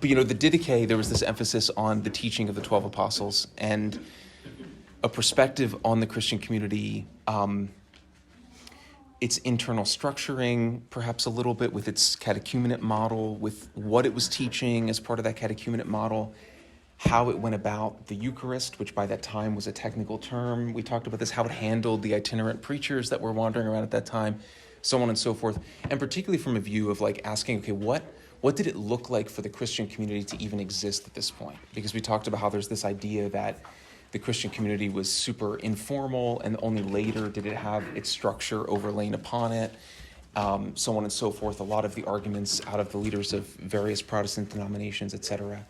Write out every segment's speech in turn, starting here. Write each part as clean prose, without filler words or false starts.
But, the Didache, there was this emphasis on the teaching of the 12 apostles and a perspective on the Christian community, its internal structuring, perhaps a little bit with its catechumenate model, with what it was teaching as part of that catechumenate model, how it went about the Eucharist, which by that time was a technical term. We talked about this, how it handled the itinerant preachers that were wandering around at that time, so on and so forth. And particularly from a view of asking, okay, what did it look like for the Christian community to even exist at this point? Because we talked about how there's this idea that the Christian community was super informal and only later did it have its structure overlain upon it, so on and so forth. A lot of the arguments out of the leaders of various Protestant denominations, etc.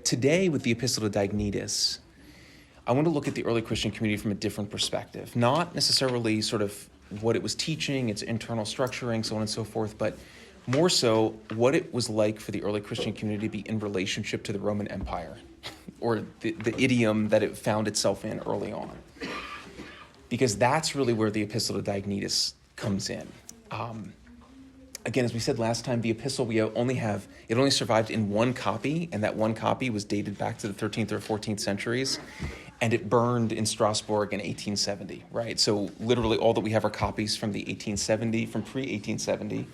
Today, with the Epistle to Diagnetus, I want to look at the early Christian community from a different perspective. Not necessarily sort of what it was teaching, its internal structuring, so on and so forth, but more so what it was like for the early Christian community to be in relationship to the Roman Empire, or the idiom that it found itself in early on. Because that's really where the Epistle to Diagnetus comes in. Again, as we said last time, the epistle it only survived in one copy, and that one copy was dated back to the 13th or 14th centuries, and it burned in Strasbourg in 1870, right? So literally all that we have are copies from pre-1870,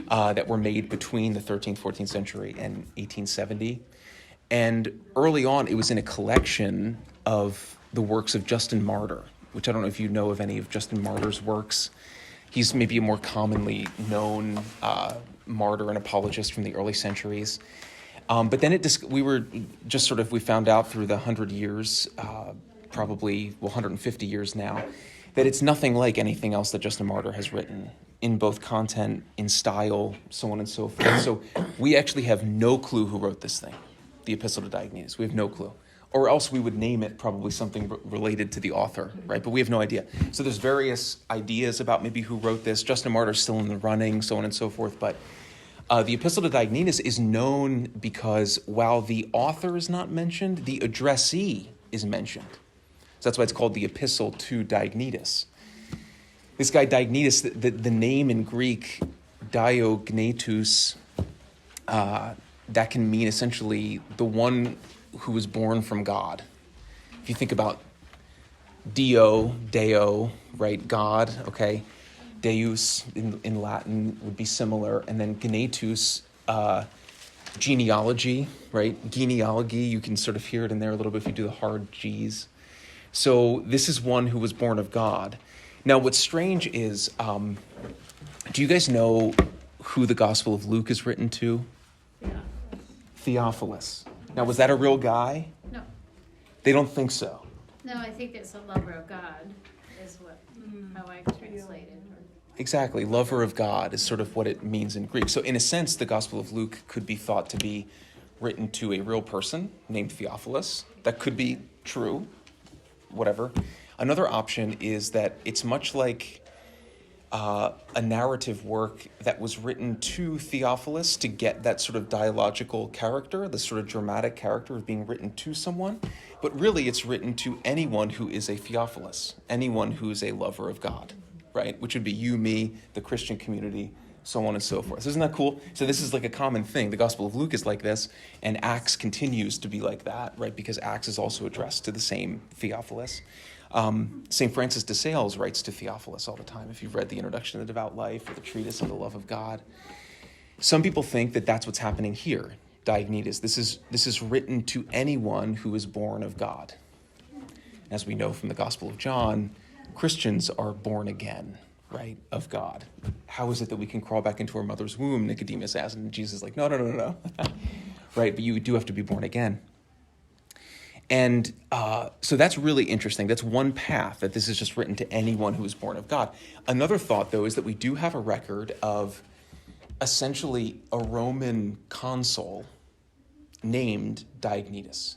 that were made between the 13th, 14th century and 1870. And early on, it was in a collection of the works of Justin Martyr, which I don't know if you know of any of Justin Martyr's works. He's maybe a more commonly known martyr and apologist from the early centuries. But then we found out through the 100 years, probably 150 years now, that it's nothing like anything else that Justin Martyr has written in both content, in style, so on and so forth. So we actually have no clue who wrote this thing, the Epistle to Diagnetus. We have no clue. Or else we would name it probably something related to the author, right? But we have no idea. So there's various ideas about maybe who wrote this. Justin Martyr's still in the running, so on and so forth. But the Epistle to Diagnetus is known because while the author is not mentioned, the addressee is mentioned. So that's why it's called the Epistle to Diagnetus. This guy Diagnetus, the name in Greek, Diagnetus, that can mean essentially the one who was born from God. If you think about Deo, right, God, okay, Deus in Latin would be similar, and then Gnetus, genealogy, right, genealogy, you can sort of hear it in there a little bit if you do the hard G's. So this is one who was born of God. Now what's strange is, do you guys know who the Gospel of Luke is written to? Yeah. Theophilus. Now, was that a real guy? No. They don't think so. No, I think it's a lover of God is how I translated it. Exactly. Lover of God is sort of what it means in Greek. So in a sense, the Gospel of Luke could be thought to be written to a real person named Theophilus. That could be true, whatever. Another option is that it's much like a narrative work that was written to Theophilus to get that sort of dialogical character, the sort of dramatic character of being written to someone. But really, it's written to anyone who is a Theophilus, anyone who is a lover of God, right? Which would be you, me, the Christian community, so on and so forth. So isn't that cool? So this is like a common thing. The Gospel of Luke is like this, and Acts continues to be like that, right? Because Acts is also addressed to the same Theophilus. St. Francis de Sales writes to Theophilus all the time, if you've read the Introduction to the Devout Life or the Treatise on the Love of God. Some people think that that's what's happening here, Diagnetus. This is written to anyone who is born of God. As we know from the Gospel of John, Christians are born again, right, of God. How is it that we can crawl back into our mother's womb, Nicodemus asked, and Jesus is like, no. Right, but you do have to be born again. And so that's really interesting. That's one path, that this is just written to anyone who is born of God. Another thought, though, is that we do have a record of essentially a Roman consul named Diagnetus,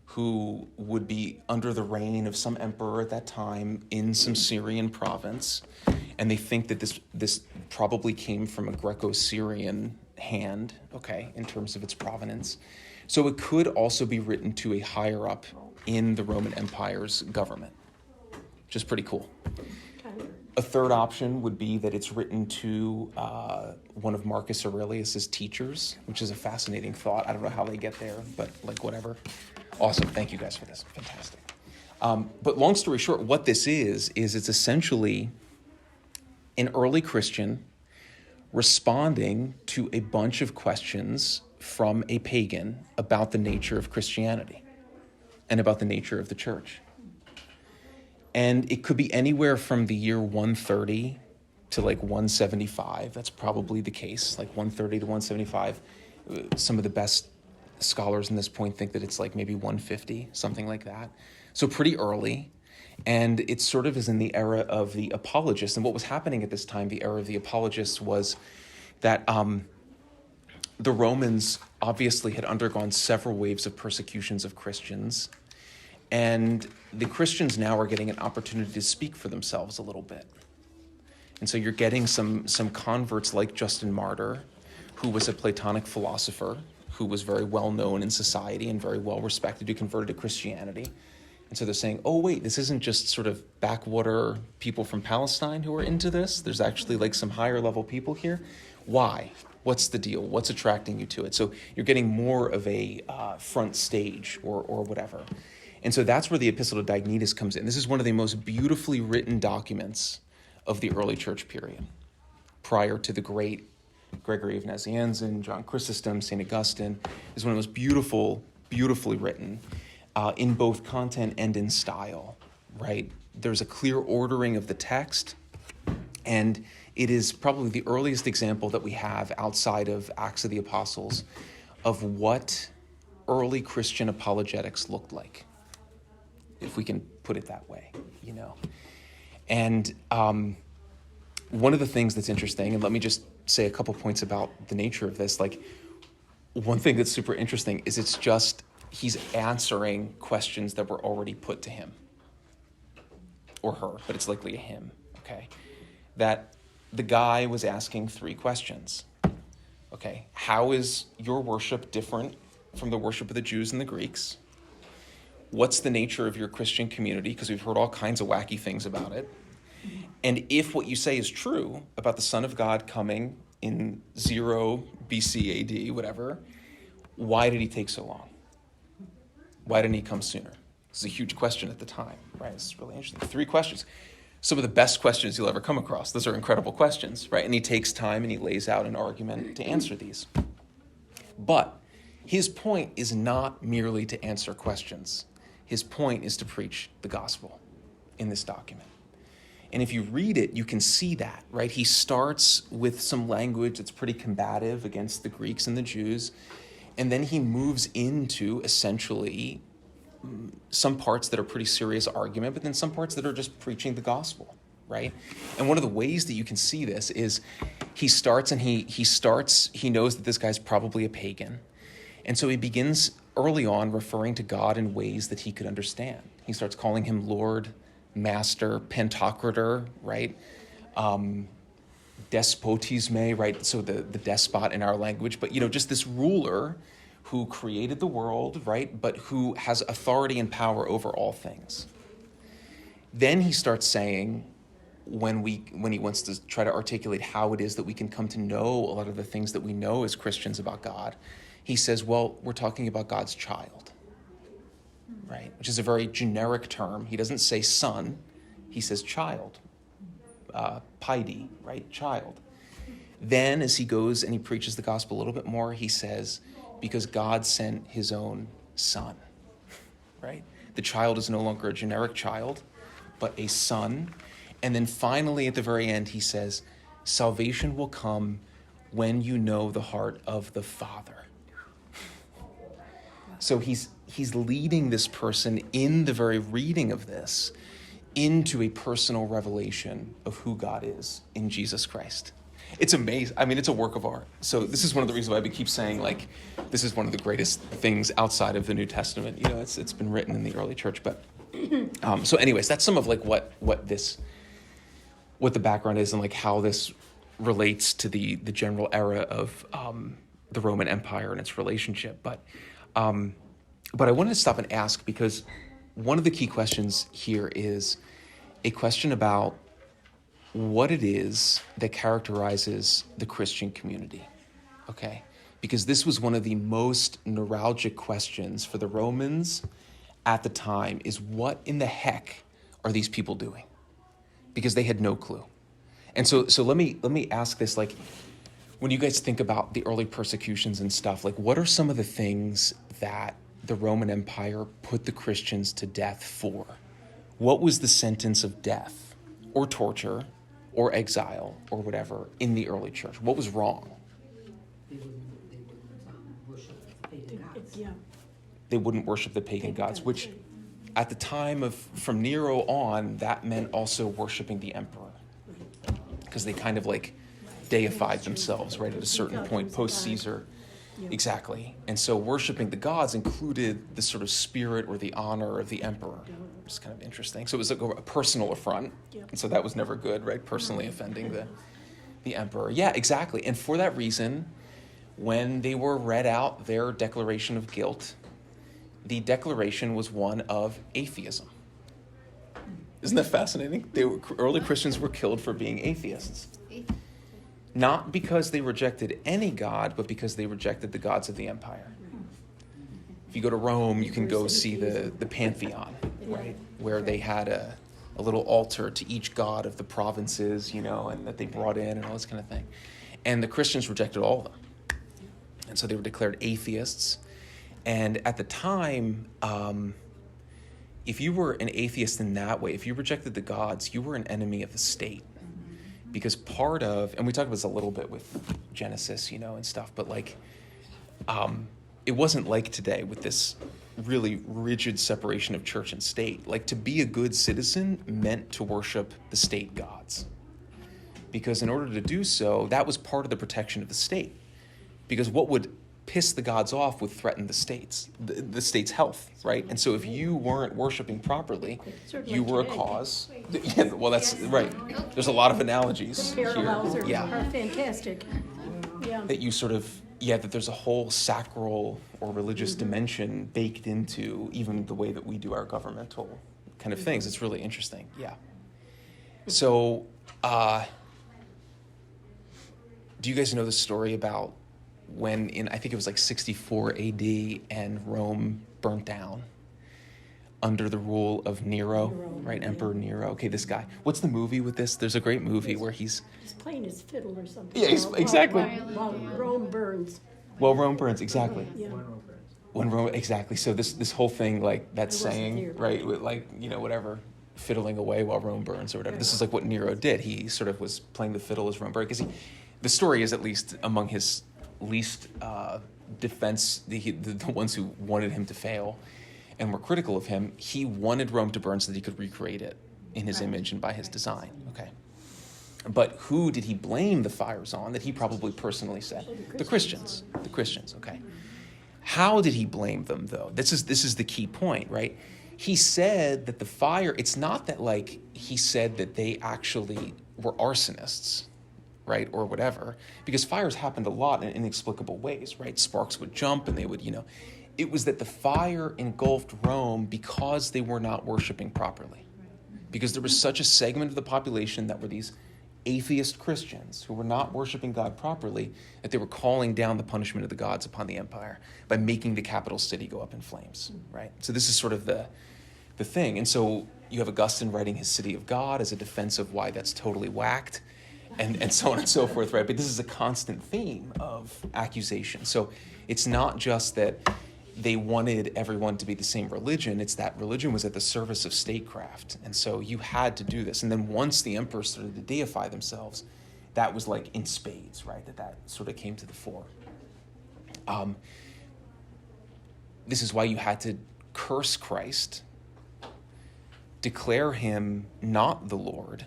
who would be under the reign of some emperor at that time in some Syrian province. And they think that this probably came from a Greco-Syrian hand, okay, in terms of its provenance. So it could also be written to a higher up in the Roman Empire's government, which is pretty cool. A third option would be that it's written to one of Marcus Aurelius's teachers, which is a fascinating thought. I don't know how they get there, but like whatever. Awesome. Thank you guys for this. Fantastic. But long story short, what this is it's essentially an early Christian responding to a bunch of questions from a pagan about the nature of Christianity and about the nature of the church. And it could be anywhere from the year 130 to like 175. That's probably the case, like 130 to 175. Some of the best scholars in this point think that it's like maybe 150, something like that. So pretty early. And it sort of is in the era of the apologists. And what was happening at this time, the era of the apologists, was that the Romans obviously had undergone several waves of persecutions of Christians. And the Christians now are getting an opportunity to speak for themselves a little bit. And so you're getting some converts like Justin Martyr, who was a Platonic philosopher, who was very well known in society and very well respected, who converted to Christianity. And so they're saying, oh, wait, this isn't just sort of backwater people from Palestine who are into this. There's actually like some higher level people here. Why? What's the deal? What's attracting you to it? So you're getting more of a front stage or whatever. And so that's where the epistle to Diagnetus comes in. This is one of the most beautifully written documents of the early church period, prior to the great Gregory of Nazianzen, John Chrysostom, St. Augustine. Is one of the most beautifully written in both content and in style, right? There's a clear ordering of the text, and it is probably the earliest example that we have outside of Acts of the Apostles of what early Christian apologetics looked like, if we can put it that way, you know. And one of the things that's interesting, and let me just say a couple points about the nature of this, like one thing that's super interesting is it's just he's answering questions that were already put to him or her, but it's likely a him, okay? That the guy was asking 3 questions, okay? How is your worship different from the worship of the Jews and the Greeks? What's the nature of your Christian community? Because we've heard all kinds of wacky things about it. And if what you say is true about the Son of God coming in 0 BC AD, whatever, why did he take so long? Why didn't he come sooner? This is a huge question at the time, right? It's really interesting. 3 questions. Some of the best questions you'll ever come across. Those are incredible questions, right? And he takes time and he lays out an argument to answer these. But his point is not merely to answer questions. His point is to preach the gospel in this document. And if you read it, you can see that, right? He starts with some language that's pretty combative against the Greeks and the Jews, and then he moves into essentially some parts that are pretty serious argument, but then some parts that are just preaching the gospel, right? And one of the ways that you can see this is he starts, he knows that this guy's probably a pagan. And so he begins early on referring to God in ways that he could understand. He starts calling him Lord, Master, Pantocrator, right? Despotisme, right? So the despot in our language, but just this ruler who created the world, right? But who has authority and power over all things. Then he starts saying, when he wants to try to articulate how it is that we can come to know a lot of the things that we know as Christians about God, he says, well, we're talking about God's child, right? Which is a very generic term. He doesn't say son, he says child, paidi, right? Child. Then as he goes and he preaches the gospel a little bit more, he says, because God sent his own son, right? The child is no longer a generic child, but a son. And then finally at the very end, he says, salvation will come when you know the heart of the Father. So he's leading this person in the very reading of this into a personal revelation of who God is in Jesus Christ. It's amazing. I mean, it's a work of art. So this is one of the reasons why we keep saying, like, this is one of the greatest things outside of the New Testament. It's been written in the early church. But so anyways, that's some of like what the background is and like how this relates to the general era of the Roman Empire and its relationship. But I wanted to stop and ask, because one of the key questions here is a question about what it is that characterizes the Christian community, okay? Because this was one of the most neuralgic questions for the Romans at the time, is what in the heck are these people doing? Because they had no clue. And so let me ask this, like, when you guys think about the early persecutions and stuff, like, what are some of the things that the Roman Empire put the Christians to death for? What was the sentence of death or torture or exile or whatever in the early church? What was wrong? They wouldn't worship pagan gods. Yeah. They wouldn't worship the pagan gods, which at the time of, from Nero on, that meant also worshiping the emperor. Because they kind of like deified themselves, right, at a certain point, post-Caesar. Yeah. Exactly. And so worshiping the gods included the sort of spirit or the honor of the emperor. It's kind of interesting. So it was like a personal affront. Yeah. And so that was never good, right? Personally offending the emperor. Yeah, exactly. And for that reason, when they were read out their declaration of guilt, the declaration was one of atheism. Isn't that fascinating? Early Christians were killed for being atheists. Not because they rejected any god, but because they rejected the gods of the empire. If you go to Rome, you can go see the Pantheon, right? Where they had a little altar to each god of the provinces, you know, and that they brought in and all this kind of thing. And the Christians rejected all of them. And so they were declared atheists. And at the time, if you were an atheist in that way, if you rejected the gods, you were an enemy of the state. Because part of, and we talked about this a little bit with Genesis, you know, and stuff, but like, it wasn't like today with this really rigid separation of church and state. Like, to be a good citizen meant to worship the state gods. Because in order to do so, that was part of the protection of the state. Because what would piss the gods off would threaten the state's health, right? And so if you weren't worshiping properly, Certainly you were a today. cause. Yeah, well, that's right. There's a lot of analogies Parallels here. are, Yeah, are fantastic. Yeah. that you sort of, yeah, that there's a whole sacral or religious dimension baked into even the way that we do our governmental kind of things. It's really interesting. Yeah. So, do you guys know the story about when I think it was like 64 AD and Rome burnt down under the rule of Nero, right? yeah. Emperor Nero. Okay, this guy. What's the movie with this? There's a great movie where he's playing his fiddle or something. Yeah, exactly. While Rome burns. Well, Rome burns, exactly. Yeah. When Rome, exactly. So this whole thing, like that I wasn't saying, there. right? With like, you know, whatever, fiddling away while Rome burns or whatever. This is like what Nero did. He sort of was playing the fiddle as Rome burned. Because the story is at least among his least defense, the ones who wanted him to fail and were critical of him. He wanted Rome to burn so that he could recreate it in his image and by his design. Okay. But who did he blame the fires on that he probably personally said? The Christians. The Christians, okay. How did he blame them, though? This is the key point, right? He said that the fire, it's not that like he said that they actually were arsonists, right, or whatever, because fires happened a lot in inexplicable ways, right? Sparks would jump and they would, you know. It was that the fire engulfed Rome because they were not worshiping properly. Because there was such a segment of the population that were these atheist Christians who were not worshiping God properly, that they were calling down the punishment of the gods upon the empire by making the capital city go up in flames, right? So this is sort of the thing. And so you have Augustine writing his City of God as a defense of why that's totally whacked, and so on and so forth, right? But this is a constant theme of accusation. So it's not just that they wanted everyone to be the same religion, it's that religion was at the service of statecraft. And so you had to do this. And then once the emperors started to deify themselves, that was like in spades, right? That sort of came to the fore. This is why you had to curse Christ, declare him not the Lord,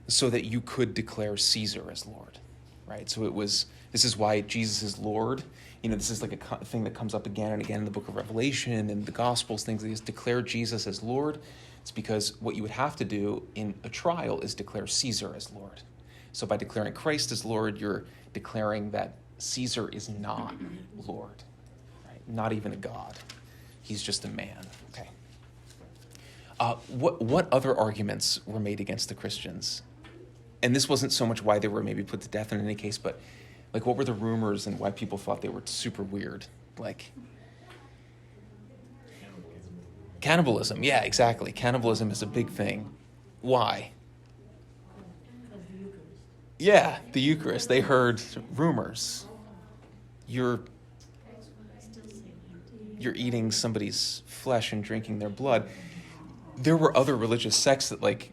so that you could declare Caesar as Lord, right? So this is why Jesus is Lord. You know, this is like a thing that comes up again and again in the book of Revelation and the Gospels, things like this. Declare Jesus as Lord. It's because what you would have to do in a trial is declare Caesar as Lord. So by declaring Christ as Lord, you're declaring that Caesar is not Lord, right? Not even a god. He's just a man, okay? What other arguments were made against the Christians and this wasn't so much why they were maybe put to death in any case, but like what were the rumors and why people thought they were super weird? Like cannibalism. Yeah, exactly. Cannibalism is a big thing. Why? Yeah, the Eucharist. They heard rumors. You're eating somebody's flesh and drinking their blood. There were other religious sects that like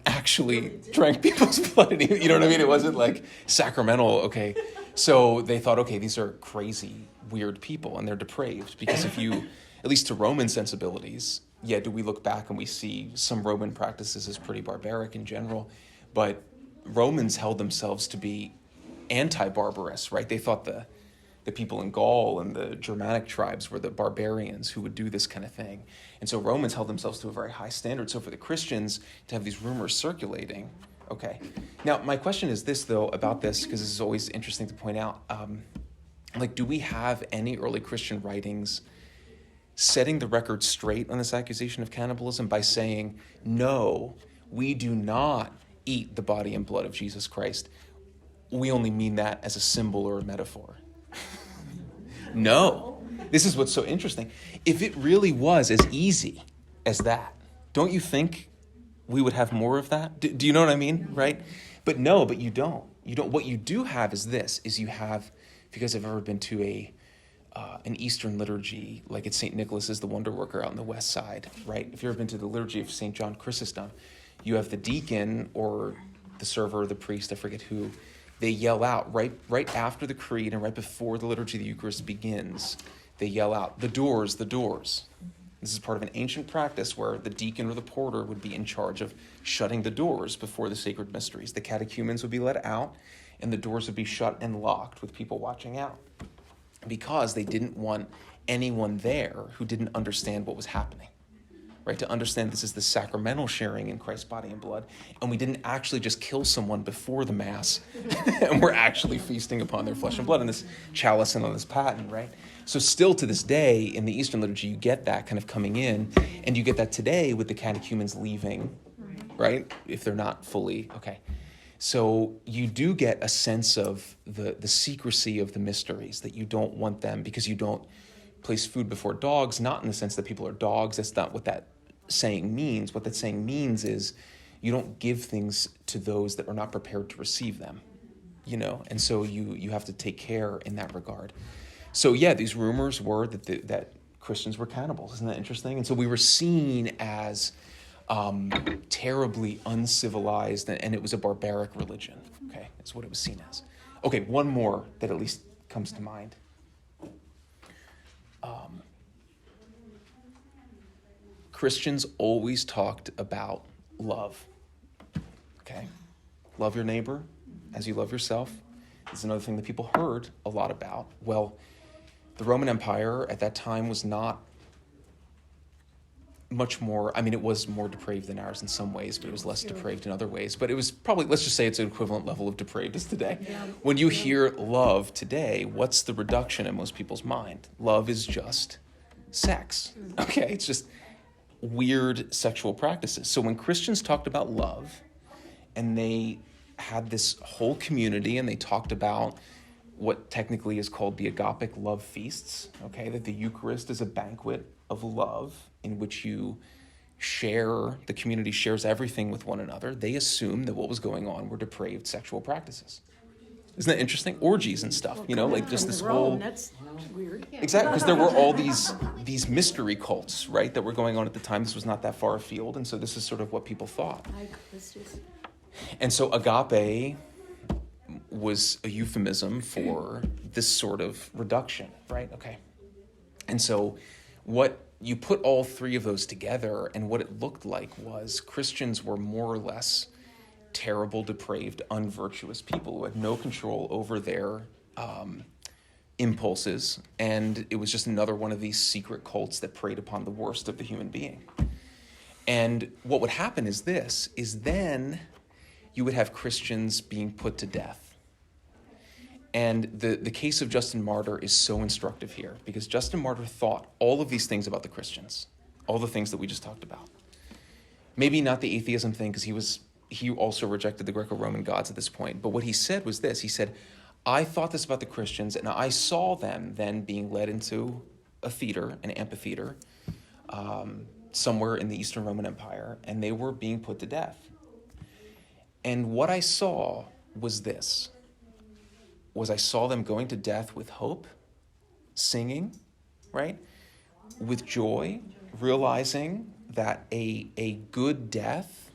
actually drank people's blood. You know what I mean? It wasn't like sacramental. Okay. So they thought, okay, these are crazy, weird people and they're depraved. Because if you, at least to Roman sensibilities, yeah, do we look back and we see some Roman practices as pretty barbaric in general, but Romans held themselves to be anti-barbarous, right? They thought the people in Gaul and the Germanic tribes were the barbarians who would do this kind of thing. And so Romans held themselves to a very high standard. So for the Christians to have these rumors circulating, okay. Now, my question is this, though, about this, because this is always interesting to point out. Like, do we have any early Christian writings setting the record straight on this accusation of cannibalism by saying, no, we do not eat the body and blood of Jesus Christ. We only mean that as a symbol or a metaphor. No. This is what's so interesting. If it really was as easy as that, don't you think we would have more of that? Do you know what I mean? Right? But no, but you don't. You don't. What you do have is this, is you have, if you guys have ever been to an Eastern liturgy, like at St. Nicholas's, the Wonder Worker out on the west side, right? If you've ever been to the liturgy of St. John Chrysostom, you have the deacon or the server or the priest, I forget who, they yell out right after the creed and right before the liturgy of the Eucharist begins. They yell out, the doors, the doors. This is part of an ancient practice where the deacon or the porter would be in charge of shutting the doors before the sacred mysteries. The catechumens would be let out and the doors would be shut and locked with people watching out because they didn't want anyone there who didn't understand what was happening. Right, to understand this is the sacramental sharing in Christ's body and blood, and we didn't actually just kill someone before the Mass, and we're actually feasting upon their flesh and blood in this chalice and on this paten, right? So still to this day, in the Eastern liturgy, you get that kind of coming in, and you get that today with the catechumens leaving, right? If they're not fully, okay. So you do get a sense of the secrecy of the mysteries, that you don't want them, because you don't place food before dogs, not in the sense that people are dogs. That's not what that saying means. What that saying means is you don't give things to those that are not prepared to receive them, you know, and so you have to take care in that regard. So yeah, these rumors were that Christians were cannibals. Isn't that interesting? And so we were seen as terribly uncivilized, and it was a barbaric religion. Okay, that's what it was seen as. Okay, one more that at least comes to mind. Christians always talked about love. Okay? Love your neighbor as you love yourself. This is another thing that people heard a lot about. Well, the Roman Empire at that time was not much more, I mean, it was more depraved than ours in some ways, but it was less depraved in other ways. But it was probably, let's just say it's an equivalent level of depraved as today. When you hear love today, what's the reduction in most people's mind? Love is just sex. Okay? It's just weird sexual practices. So when Christians talked about love, and they had this whole community, and they talked about what technically is called the agapic love feasts, okay, that the Eucharist is a banquet of love in which you share, the community shares everything with one another, they assumed that what was going on were depraved sexual practices. Isn't that interesting? Orgies and stuff, you know, like just this whole... That's weird. Exactly, because there were all these mystery cults, right, that were going on at the time. This was not that far afield, and so this is sort of what people thought. And so agape was a euphemism for this sort of reduction, right? Okay. And so what you put all three of those together, and what it looked like was Christians were more or less terrible, depraved, unvirtuous people who had no control over their impulses, and it was just another one of these secret cults that preyed upon the worst of the human being. And what would happen is this, is then you would have Christians being put to death. And the case of Justin Martyr is so instructive here, because Justin Martyr thought all of these things about the Christians, all the things that we just talked about. Maybe not the atheism thing, because he was he also rejected the Greco-Roman gods at this point. But what he said was this. He said, I thought this about the Christians, and I saw them then being led into a theater, an amphitheater, somewhere in the Eastern Roman Empire, and they were being put to death. And what I saw was this, I saw them going to death with hope, singing, right? With joy, realizing that a good death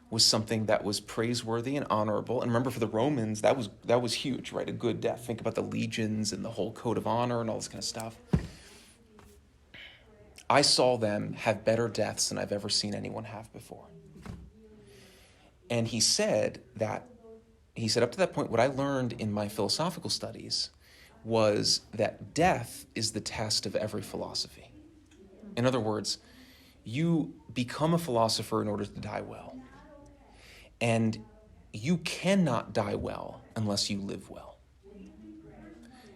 was something that was praiseworthy and honorable. And remember, for the Romans, that was huge, right? A good death. Think about the legions and the whole code of honor and all this kind of stuff. I saw them have better deaths than I've ever seen anyone have before. And he said, up to that point, what I learned in my philosophical studies was that death is the test of every philosophy. In other words, you become a philosopher in order to die well. And you cannot die well unless you live well.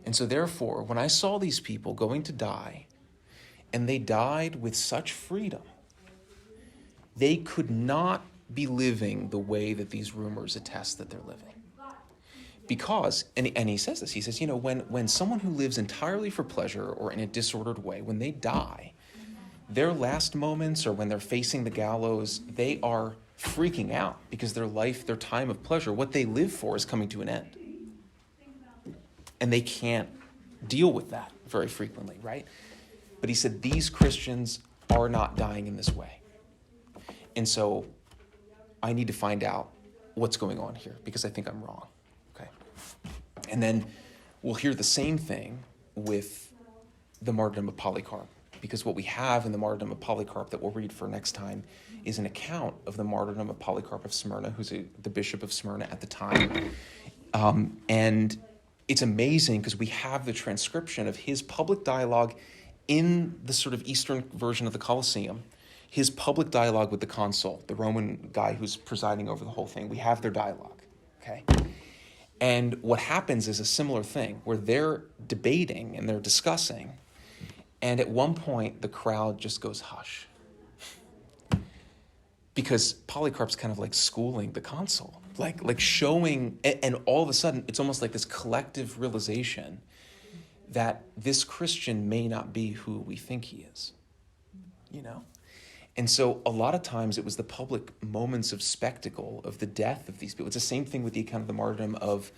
And so therefore, when I saw these people going to die, and they died with such freedom, they could not be living the way that these rumors attest that they're living. Because, and he says this, he says, when someone who lives entirely for pleasure or in a disordered way, when they die, their last moments or when they're facing the gallows, they are freaking out because their time of pleasure, what they live for, is coming to an end. And they can't deal with that very frequently, right? But he said, these Christians are not dying in this way. And so I need to find out what's going on here because I think I'm wrong. Okay. And then we'll hear the same thing with the martyrdom of Polycarp, because what we have in the martyrdom of Polycarp that we'll read for next time is an account of the martyrdom of Polycarp of Smyrna, who's the bishop of Smyrna at the time. And it's amazing because we have the transcription of his public dialogue in the sort of Eastern version of the Colosseum, his public dialogue with the consul, the Roman guy who's presiding over the whole thing. We have their dialogue, okay? And what happens is a similar thing where they're debating and they're discussing, and at one point the crowd just goes hush. Because Polycarp's kind of like schooling the consul, like showing, and all of a sudden it's almost like this collective realization that this Christian may not be who we think he is, And so a lot of times it was the public moments of spectacle of the death of these people. It's the same thing with the account of the martyrdom of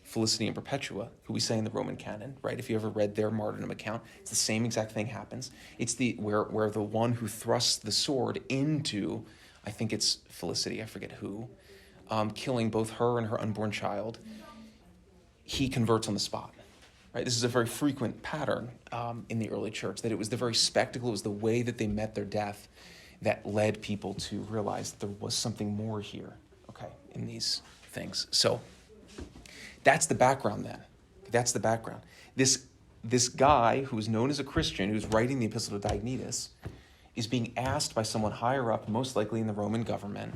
Felicity and Perpetua, who we say in the Roman canon, right? If you ever read their martyrdom account, it's the same exact thing happens. It's where the one who thrusts the sword into, I think it's Felicity, I forget who, killing both her and her unborn child, he converts on the spot. Right? This is a very frequent pattern in the early church, that it was the very spectacle, it was the way that they met their death that led people to realize that there was something more here, okay, in these things. So that's the background then. That's the background. This guy who is known as a Christian, who's writing the epistle to Diagnetus, is being asked by someone higher up, most likely in the Roman government,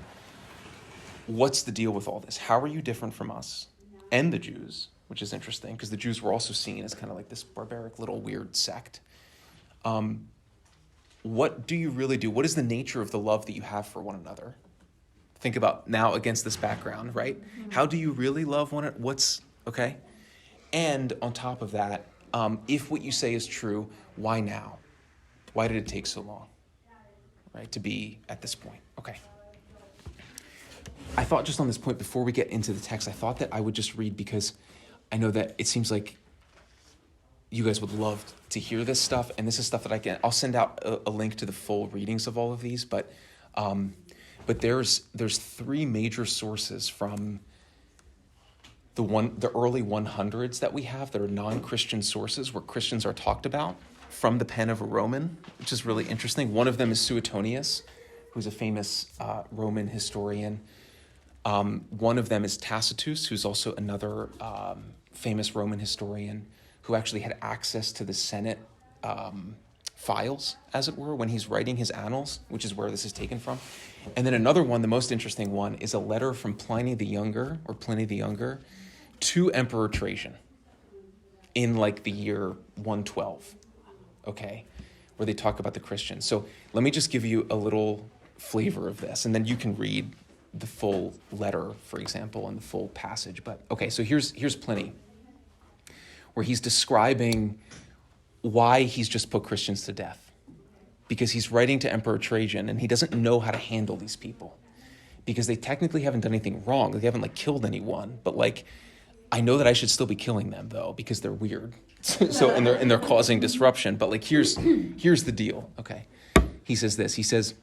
what's the deal with all this? How are you different from us and the Jews? Which is interesting because the Jews were also seen as kind of like this barbaric little weird sect. What do you really do? What is the nature of the love that you have for one another? Think about now against this background, right? How do you really love one another? Okay? And on top of that, if what you say is true, why now? Why did it take so long, right, to be at this point? Okay. I thought just on this point, before we get into the text, I thought that I would just read because I know that it seems like you guys would love to hear this stuff, and this is stuff that I'll send out a link to the full readings of all of these, but there's three major sources from the early 100s that we have that are non-Christian sources where Christians are talked about from the pen of a Roman, which is really interesting. One of them is Suetonius, who's a famous Roman historian. One of them is Tacitus, who's also another famous Roman historian who actually had access to the Senate files, as it were, when he's writing his annals, which is where this is taken from. And then another one, the most interesting one, is a letter from Pliny the Younger, to Emperor Trajan in like the year 112, okay, where they talk about the Christians. So let me just give you a little flavor of this. And then you can read the full letter, for example, and the full passage. But okay, so here's Pliny, where he's describing why he's just put Christians to death. Because he's writing to Emperor Trajan, and he doesn't know how to handle these people. Because they technically haven't done anything wrong. They haven't killed anyone, but I know that I should still be killing them though, because they're weird. And they're causing disruption. But here's the deal. Okay. He says this. He says,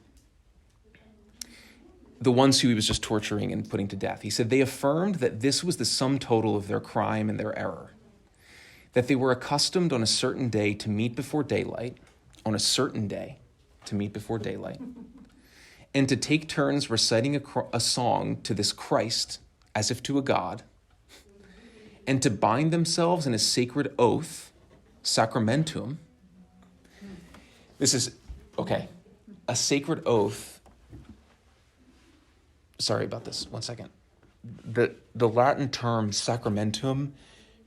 the ones who he was just torturing and putting to death. He said, they affirmed that this was the sum total of their crime and their error. That they were accustomed on a certain day to meet before daylight, and to take turns reciting a song to this Christ as if to a god, and to bind themselves in a sacred oath, sacramentum. This is, okay, a sacred oath. Sorry about this, one second. The Latin term sacramentum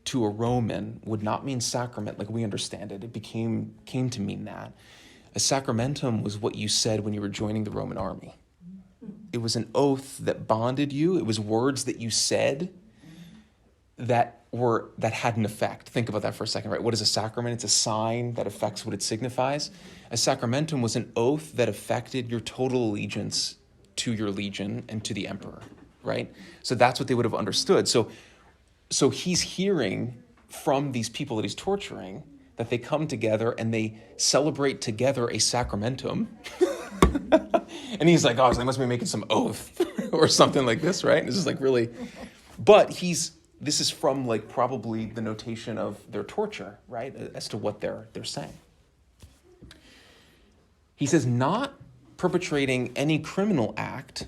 to a Roman would not mean sacrament like we understand it. It came to mean that. A sacramentum was what you said when you were joining the Roman army. It was an oath that bonded you. It was words that you said that had an effect. Think about that for a second, right? What is a sacrament? It's a sign that affects what it signifies. A sacramentum was an oath that affected your total allegiance to your legion and to the emperor, right? So that's what they would have understood. So he's hearing from these people that he's torturing that they come together and they celebrate together a sacramentum. And he's like, oh, so they must be making some oath or something like this, right? This is really, but this is from probably the notation of their torture, right? As to what they're saying. He says, not perpetrating any criminal act,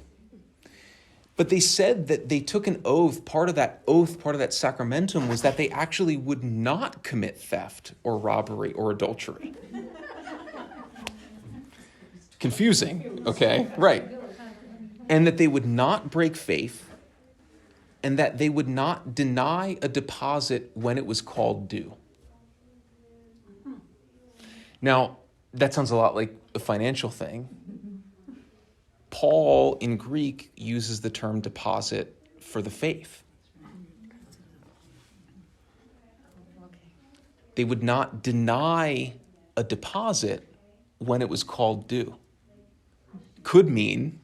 but they said that they took an oath. Part of that sacramentum was that they actually would not commit theft or robbery or adultery. Confusing, okay? Right. And that they would not break faith, and that they would not deny a deposit when it was called due. Now, that sounds a lot like a financial thing. Paul in Greek uses the term deposit for the faith. They would not deny a deposit when it was called due. Could mean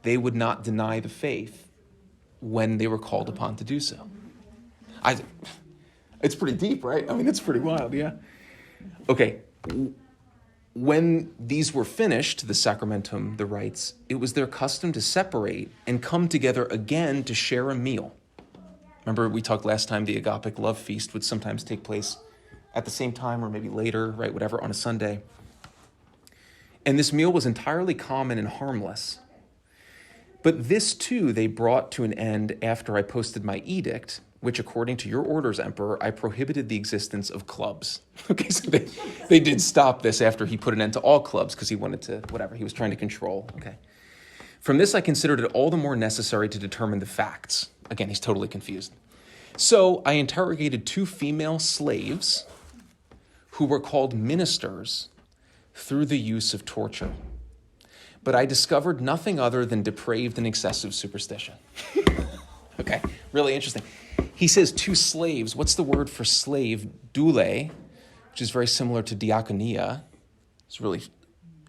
they would not deny the faith when they were called upon to do so. It's pretty deep, right? I mean, it's pretty wild, yeah. Okay. When these were finished, the sacramentum, the rites, it was their custom to separate and come together again to share a meal. Remember, we talked last time, the agapic love feast would sometimes take place at the same time or maybe later, right, whatever, on a Sunday. And this meal was entirely common and harmless. But this, too, they brought to an end after I posted my edict, which, according to your orders, Emperor, I prohibited the existence of clubs. Okay, so they did stop this after he put an end to all clubs because he wanted to, whatever, he was trying to control. Okay. From this, I considered it all the more necessary to determine the facts. Again, he's totally confused. So I interrogated 2 female slaves who were called ministers through the use of torture. But I discovered nothing other than depraved and excessive superstition. Okay, really interesting. He says 2 slaves. What's the word for slave? Doule, which is very similar to diakonia. It's really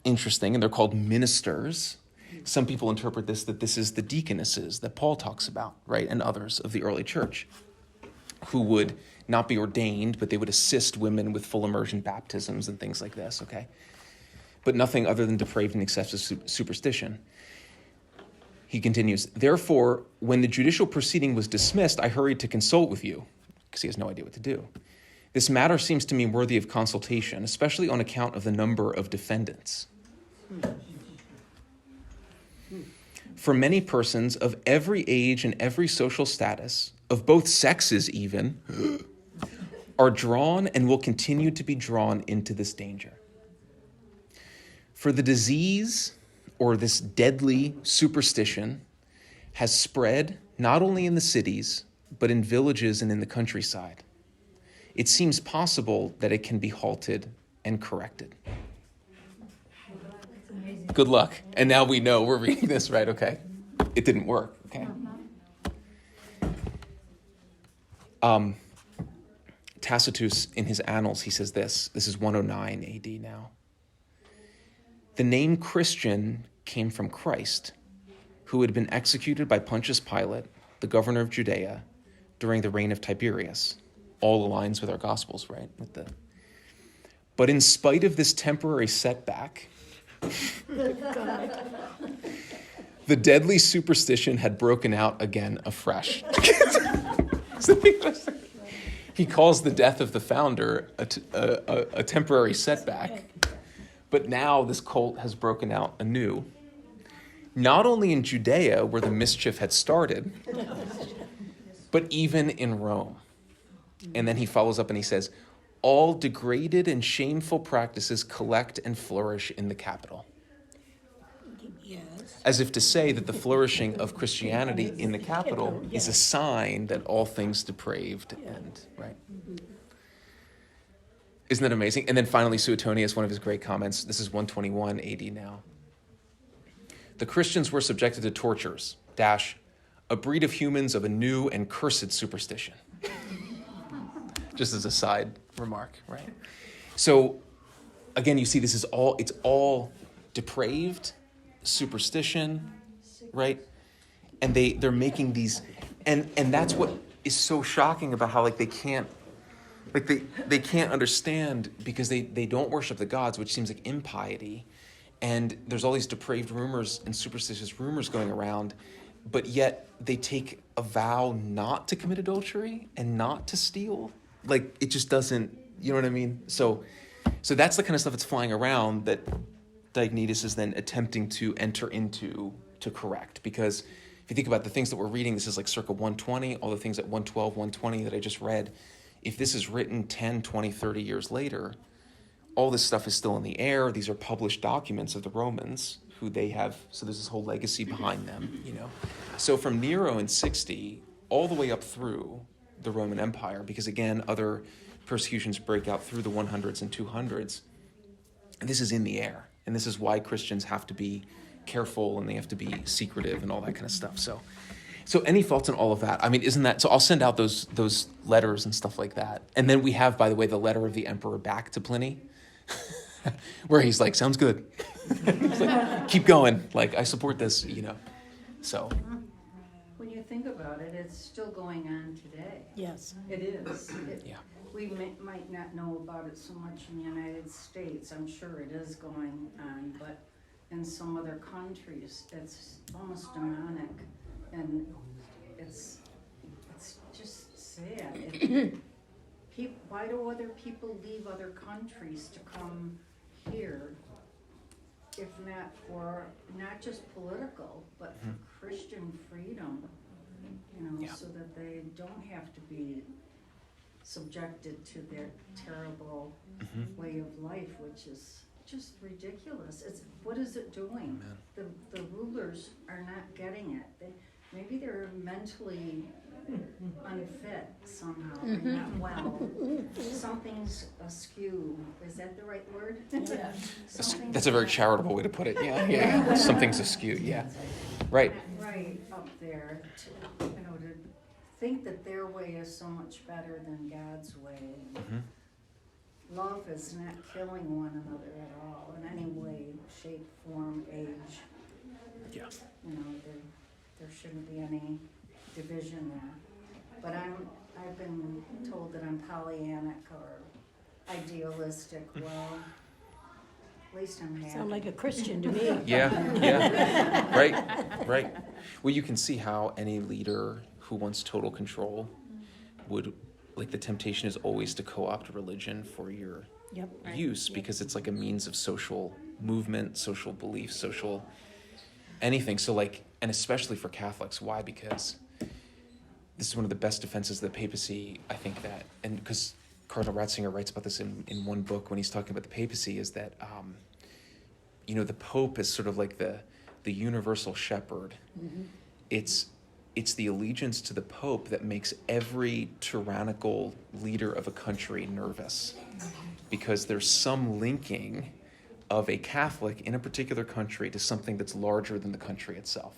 interesting, and they're called ministers. Some people interpret this that this is the deaconesses that Paul talks about, right, and others of the early church, who would not be ordained, but they would assist women with full immersion baptisms and things like this, okay? But nothing other than depraved and excessive superstition. He continues, therefore, when the judicial proceeding was dismissed, I hurried to consult with you, because he has no idea what to do. This matter seems to me worthy of consultation, especially on account of the number of defendants. For many persons of every age and every social status, of both sexes even, are drawn and will continue to be drawn into this danger. For the disease, or this deadly superstition, has spread not only in the cities, but in villages and in the countryside. It seems possible that it can be halted and corrected. It's amazing Good luck. And now we know we're reading this, right? Okay. It didn't work. Okay. Tacitus, in his Annals, he says this. This is 109 AD now. The name Christian came from Christ, who had been executed by Pontius Pilate, the governor of Judea, during the reign of Tiberius. All aligns with our Gospels, right? But in spite of this temporary setback, the deadly superstition had broken out again afresh. He calls the death of the founder a temporary setback. But now this cult has broken out anew, not only in Judea, where the mischief had started, but even in Rome. And then he follows up and he says, all degraded and shameful practices collect and flourish in the capital. Yes. As if to say that the flourishing of Christianity in the capital is a sign that all things depraved end, right? Isn't that amazing? And then finally, Suetonius, one of his great comments, this is 121 AD now. The Christians were subjected to tortures, a breed of humans of a new and cursed superstition. Just as a side remark, right? So, again, you see this is it's all depraved, superstition, right? And they're making these, and that's what is so shocking about how they can't understand, because they don't worship the gods, which seems like impiety. And there's all these depraved rumors and superstitious rumors going around, but yet they take a vow not to commit adultery and not to steal. It just doesn't, you know what I mean? So that's the kind of stuff that's flying around that Diagnetus is then attempting to enter into to correct. Because if you think about the things that we're reading, this is circa 120, all the things at 112, 120 that I just read. If this is written 10, 20, 30 years later, all this stuff is still in the air. These are published documents of the Romans who they have, so there's this whole legacy behind them, So from Nero in 60 all the way up through the Roman Empire, because again, other persecutions break out through the 100s and 200s, and this is in the air. And this is why Christians have to be careful and they have to be secretive and all that kind of stuff. So any thoughts on all of that? I mean, isn't that, so I'll send out those letters and stuff like that. And then we have, by the way, the letter of the emperor back to Pliny, where he's like, sounds good. He's like, keep going. I support this, So. When you think about it, it's still going on today. Yes. It is. Yeah. We might not know about it so much in the United States. I'm sure it is going on, but in some other countries, it's almost demonic, and it's just sad. Why do other people leave other countries to come here, if not for not just political, but for Christian freedom? So that they don't have to be subjected to their terrible way of life, which is just ridiculous. What is it doing? The rulers are not getting it. Maybe they're mentally unfit somehow, or not well. Something's askew. Is that the right word? Yeah. That's a very charitable way to put it. Yeah. Something's askew. Yeah. Right. Right up there. To think that their way is so much better than God's way. Love is not killing one another at all in any way, shape, form, age. Yeah. There shouldn't be any division there. But I've been told that I'm Pollyannic or idealistic. Well, at least I'm happy. Sound like a Christian to me. Yeah. Right. Well, you can see how any leader who wants total control would, the temptation is always to co-opt religion for your use, because it's like a means of social movement, social belief, social anything. So and especially for Catholics, why? Because this is one of the best defenses of the papacy, I think, that, and because Cardinal Ratzinger writes about this in one book when he's talking about the papacy, is that, the Pope is sort of like the universal shepherd. It's the allegiance to the Pope that makes every tyrannical leader of a country nervous, because there's some linking of a Catholic in a particular country to something that's larger than the country itself.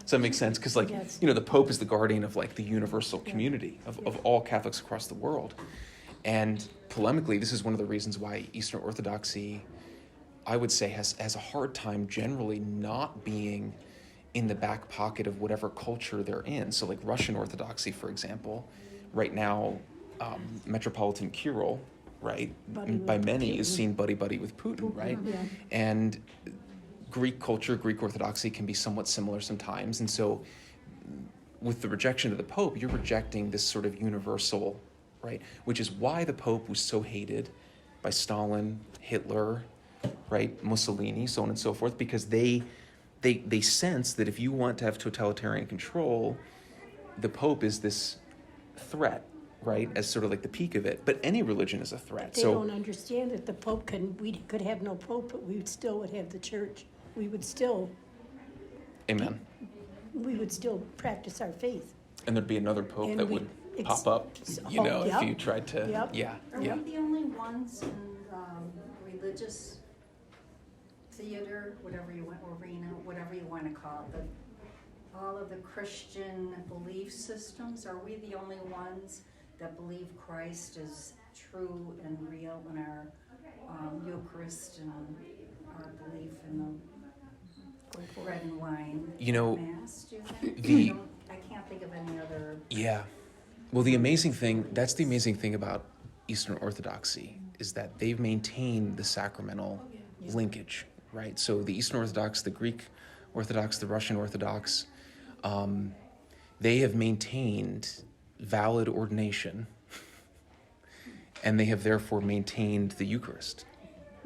Does that make sense? Because, like, Yes. the Pope is the guardian of, like, the universal community of all Catholics across the world. And polemically, this is one of the reasons why Eastern Orthodoxy, I would say, has a hard time generally not being in the back pocket of whatever culture they're in. So, like, Russian Orthodoxy, for example, right now, Metropolitan Kirill, right, by many is seen buddy-buddy with Putin, right? Yeah. And Greek culture, Greek Orthodoxy can be somewhat similar sometimes. And so with the rejection of the Pope, you're rejecting this sort of universal, right, which is why the Pope was so hated by Stalin, Hitler, right, Mussolini, so on and so forth, because they sense that if you want to have totalitarian control, the Pope is this threat, right, as sort of like the peak of it. But any religion is a threat. They don't understand that the Pope we could have no Pope, but we still would have the church. We would still Amen. practice our faith. And there'd be another Pope And that we would ex- pop up, Yep. if you tried to, Yep. yeah. Are we the only ones in religious theater, whatever you want, arena, whatever you want to call it, all of the Christian belief systems, are we the only ones that believe Christ is true and real in our Eucharist and our belief in the bread and wine Mass, do you think? I can't think of any other. Yeah. Well, the amazing thing about Eastern Orthodoxy is that they've maintained the sacramental linkage, right? So the Eastern Orthodox, the Greek Orthodox, the Russian Orthodox, they have maintained valid ordination, and they have therefore maintained the Eucharist,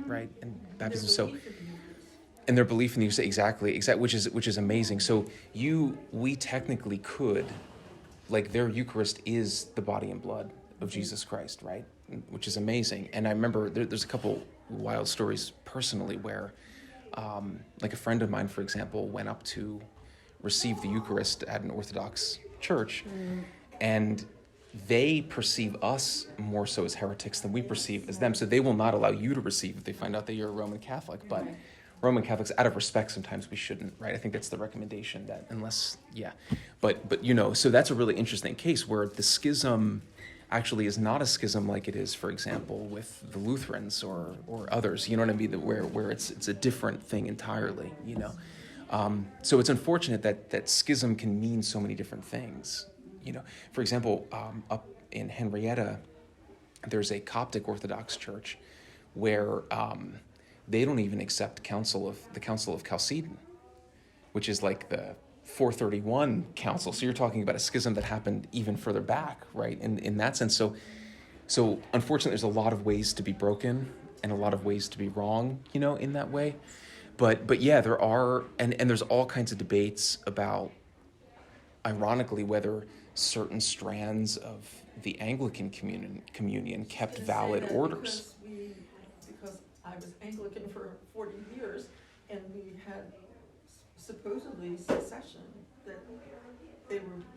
right? And baptism. So, and their belief in the Eucharist, exactly, which is amazing. So we technically could, like, their Eucharist is the body and blood of Jesus Christ, right? Which is amazing. And I remember there's a couple wild stories personally where, like, a friend of mine, for example, went up to receive the Eucharist at an Orthodox church, and they perceive us more so as heretics than we perceive as them. So they will not allow you to receive if they find out that you're a Roman Catholic. But Roman Catholics, out of respect, sometimes we shouldn't, right? I think that's the recommendation, that unless, But so that's a really interesting case where the schism actually is not a schism like it is, for example, with the Lutherans or others, you know what I mean? Where it's a different thing entirely, So it's unfortunate that schism can mean so many different things, For example, up in Henrietta, there's a Coptic Orthodox church where they don't even accept the Council of Chalcedon, which is like the 431 council. So you're talking about a schism that happened even further back, right? In that sense. So unfortunately, there's a lot of ways to be broken and a lot of ways to be wrong, in that way. But yeah, there are, and there's all kinds of debates about, ironically, whether certain strands of the Anglican communion kept valid orders. Because I was Anglican for 40 years, and we had supposedly succession, that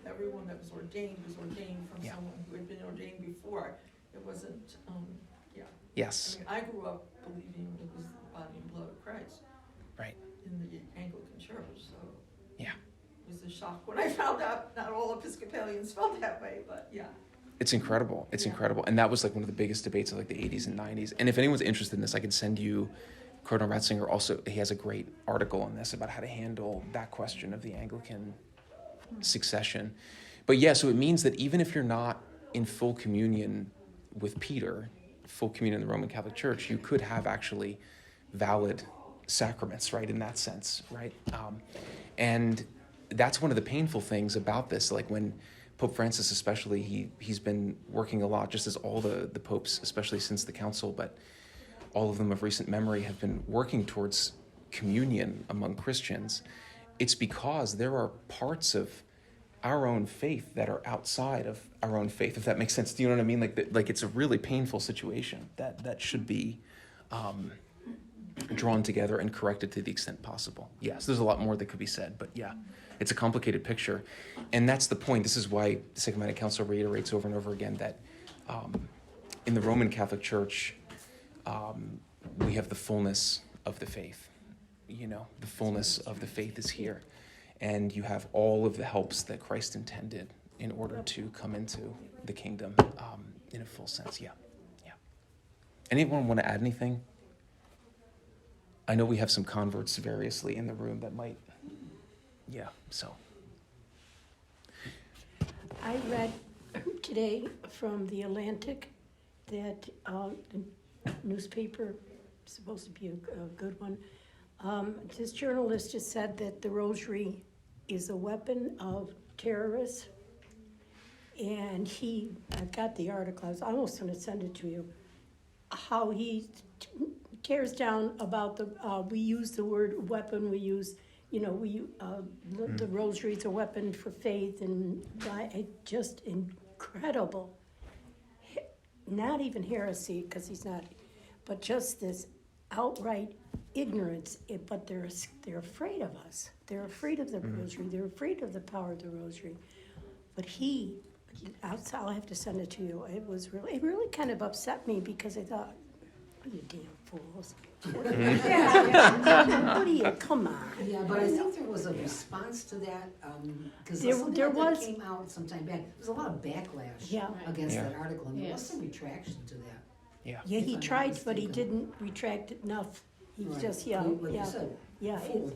everyone that was ordained from someone who had been ordained before. It wasn't, Yes. I grew up believing it was the body and blood of Christ. Right. In the Anglican Church, so. Yeah. It was a shock when I found out not all Episcopalians felt that way, but yeah. It's incredible. It's incredible. And that was like one of the biggest debates of like the 80s and 90s. And if anyone's interested in this, I can send you Cardinal Ratzinger. Also, he has a great article on this about how to handle that question of the Anglican succession. But yeah, so it means that even if you're not in full communion with Peter, full communion in the Roman Catholic Church, you could have actually valid sacraments, right, in that sense, right? And that's one of the painful things about this. Like when Pope Francis especially, he's been working a lot, just as all the popes, especially since the council, but all of them of recent memory have been working towards communion among Christians. It's because there are parts of our own faith that are outside of our own faith, if that makes sense. Do you know what I mean? Like it's a really painful situation that should be drawn together and corrected to the extent possible. Yes, there's a lot more that could be said, but yeah, it's a complicated picture. And that's the point. This is why the Second Vatican Council reiterates over and over again that in the Roman Catholic Church, we have the fullness of the faith. You know, the fullness of the faith is here. And you have all of the helps that Christ intended in order to come into the kingdom in a full sense. Yeah. Anyone want to add anything? I know we have some converts variously in the room that might, so. I read today from the Atlantic that the newspaper, supposed to be a good one, this journalist just said that the rosary is a weapon of terrorists. And I got the article, I was almost going to send it to you, how he tears down about we use the word weapon, we use, the rosary is a weapon for faith, and just incredible. Not even heresy, because he's not, but just this outright ignorance, but they're afraid of us. They're afraid of the rosary. They're afraid of the power of the rosary. But I'll have to send it to you. It really kind of upset me, because I thought, oh, you damn fools. What are you, come on. Yeah, but I think there was a response to that, because There something was- that came out sometime back. There was a lot of backlash Yeah. against Yeah. that article, and there was Yes. some retraction to that. Yeah. Yeah, If he I'm not tried, but he mistaken. didn't retract it enough. He was Right. just, Like you said, yeah, full.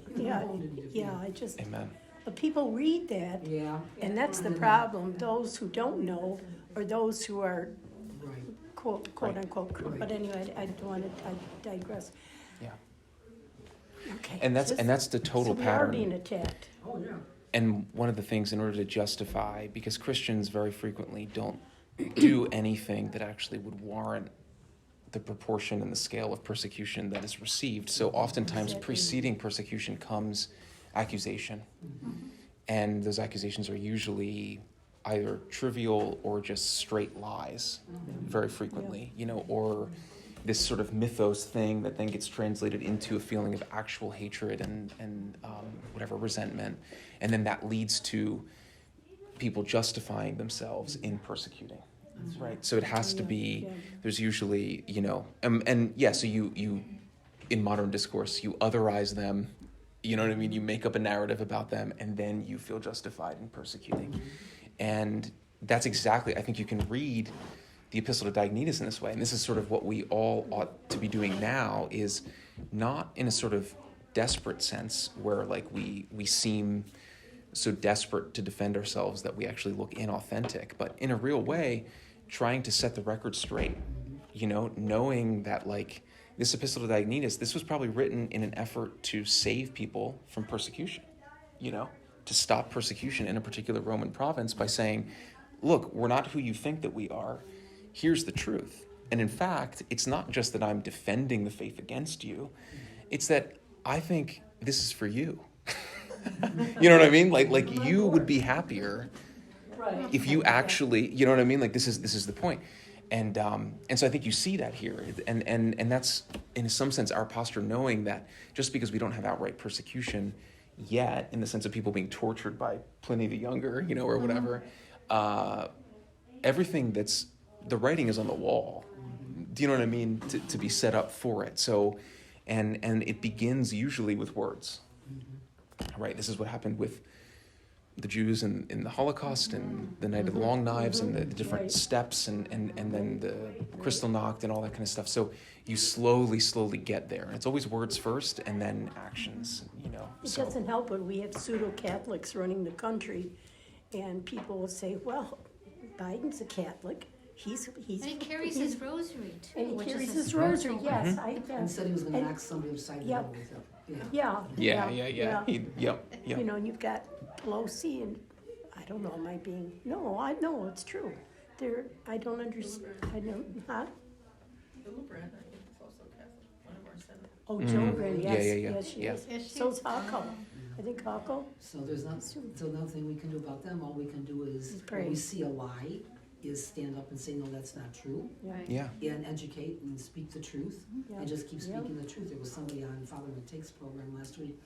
I just, Amen. but people read that, Yeah, and that's the problem. Those who don't know, or those who are right. quote unquote, Right. but anyway, I don't want to, I digress. Yeah. Okay. And that's the total so pattern. we are being attacked. Oh, yeah. And one of the things, in order to justify, because Christians very frequently don't do anything that actually would warrant the proportion and the scale of persecution that is received. So oftentimes Exactly. preceding persecution comes accusation. And those accusations are usually either trivial or just straight lies, very frequently, or this sort of mythos thing that then gets translated into a feeling of actual hatred and whatever, resentment. And then that leads to people justifying themselves in persecuting. Right, so it has to be. There's usually, so you in modern discourse, you otherize them. You know what I mean? You make up a narrative about them, and then you feel justified in persecuting. And that's exactly. I think you can read the epistle to Diagnetus in this way, and this is sort of what we all ought to be doing now. Is not in a sort of desperate sense where like we seem so desperate to defend ourselves that we actually look inauthentic, but in a real way, trying to set the record straight, knowing that like this epistle to Diagnetus, this was probably written in an effort to save people from persecution, to stop persecution in a particular Roman province by saying, look, we're not who you think that we are. Here's the truth. And in fact, it's not just that I'm defending the faith against you. It's that I think this is for you. You know what I mean? Like you would be happier if you actually, you know what I mean? Like this is the point. And so I think you see that here. And that's in some sense our posture, knowing that just because we don't have outright persecution yet, in the sense of people being tortured by Pliny the Younger, or whatever, everything the writing is on the wall. Do you know what I mean? To be set up for it. So, and it begins usually with words. Right, this is what happened with the Jews in the Holocaust and the Night of the Long Knives and the different steps and then the Kristallnacht and all that kind of stuff. So you slowly get there. And it's always words first and then actions, It doesn't help when we have pseudo-Catholics running the country, and people will say, well, Biden's a Catholic. He's And he carries his rosary too, and he which carries is his a rosary, yes. And said he was gonna And- knock somebody upside the Yeah. head with it. Yeah. Yeah. Yep. And you've got Pelosi, and I don't know, I know it's true. I don't understand, huh? Hildebrand, I think, is also Catholic, one of our senators. Oh, Mhm. Joan, Yeah, yes, yeah. yes, she Yeah. is. Is she? So's Huckle. I think Huckle. So there's nothing we can do about them. All we can do is, Just when pray. we see a lie, is stand up and say, no, that's not true. Right. Yeah. And educate and speak the truth. Yeah. And just keep Yeah. speaking the truth. There was somebody on Father McTake's program last week,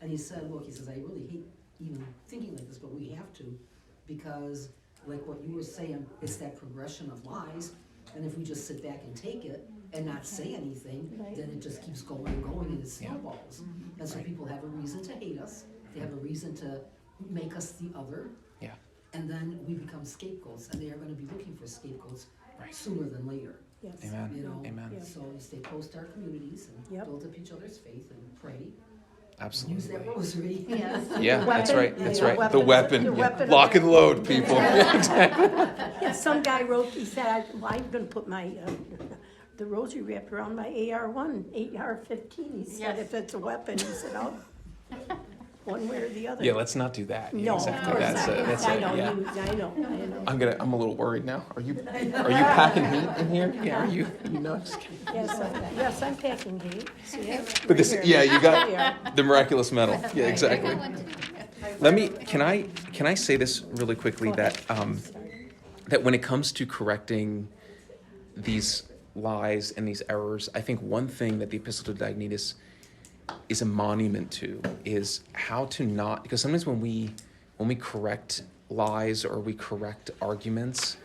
and he said, look, he says, I really hate even thinking like this, but we have to, because like what you were saying, it's that progression of lies, and if we just sit back and take it, and not say anything, Right. then it just keeps going and going and it snowballs. And so people have a reason to hate us, they have a reason to make us the other, Yeah. and then we become scapegoats, and they are gonna be looking for scapegoats Right. sooner than later. Yes. Amen. You know, Amen. Yeah. so we stay close to our communities and Yep. build up each other's faith and pray. Absolutely. Use that rosary. Yes. Yeah, that's right. That's Yeah, right. weapon. The weapon. The Yeah. weapon of Lock and that. load, people. Yeah, some guy wrote, he said, well, I'm gonna put my, the rosary wrap around my AR-1, AR-15. He said, Yes. if it's a weapon, he said, oh, one way or the other. Yeah, let's not do that. Yeah, No, of exactly. course That's not. it. That's I it. know, Yeah. I know. I'm a little worried now. Are you packing heat in here? Yeah, are you know? Just kidding. Yes, I'm packing heat. See it? But this, Right here. yeah, you got the miraculous medal. Yeah, exactly. I got one too. Let me. Can I say this really quickly Go that ahead. that when it comes to correcting these lies and these errors, I think one thing that the Epistle to Diagnetus is a monument to is how to not, because sometimes when we correct lies or we correct arguments,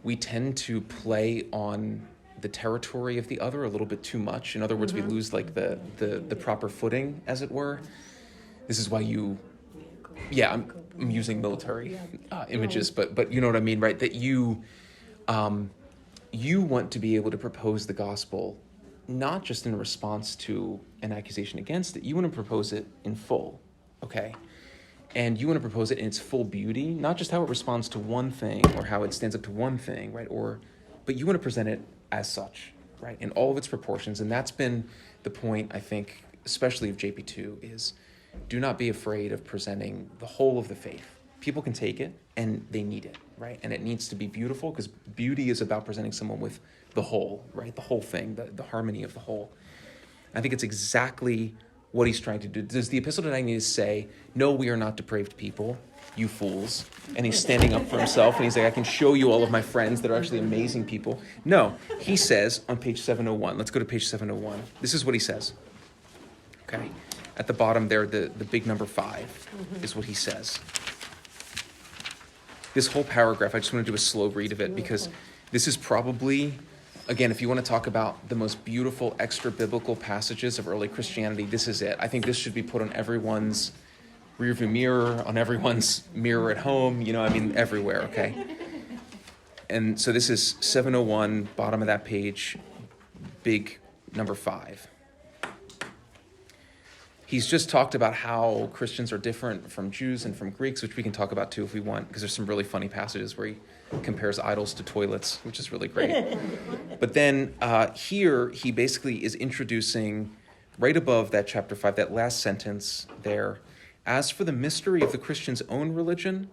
we tend to play on the territory of the other a little bit too much. In other words, we lose like the proper footing, as it were. This is why I'm using military images, but you know what I mean, right? That you want to be able to propose the gospel not just in response to an accusation against it. You want to propose it in full, okay? And you want to propose it in its full beauty, not just how it responds to one thing or how it stands up to one thing, right? But you want to present it as such, right? In all of its proportions. And that's been the point, I think, especially of JP2, is do not be afraid of presenting the whole of the faith. People can take it and they need it, right? And it needs to be beautiful because beauty is about presenting someone with the whole, right? The whole thing, the harmony of the whole. I think it's exactly what he's trying to do. Does the Epistle to Diagnetus say, no, we are not depraved people, you fools? And he's standing up for himself and he's like, I can show you all of my friends that are actually amazing people. No, he says on page 701, let's go to page 701. This is what he says, okay? At the bottom there, the big number 5 is what he says. This whole paragraph, I just want to do a slow read of it because this is probably, again, if you want to talk about the most beautiful extra-biblical passages of early Christianity, this is it. I think this should be put on everyone's rearview mirror, on everyone's mirror at home, everywhere, okay? And so this is 701, bottom of that page, big number 5. He's just talked about how Christians are different from Jews and from Greeks, which we can talk about too if we want, because there's some really funny passages where he compares idols to toilets, which is really great. But then here he basically is introducing, right above that chapter 5, that last sentence there, as for the mystery of the Christian's own religion,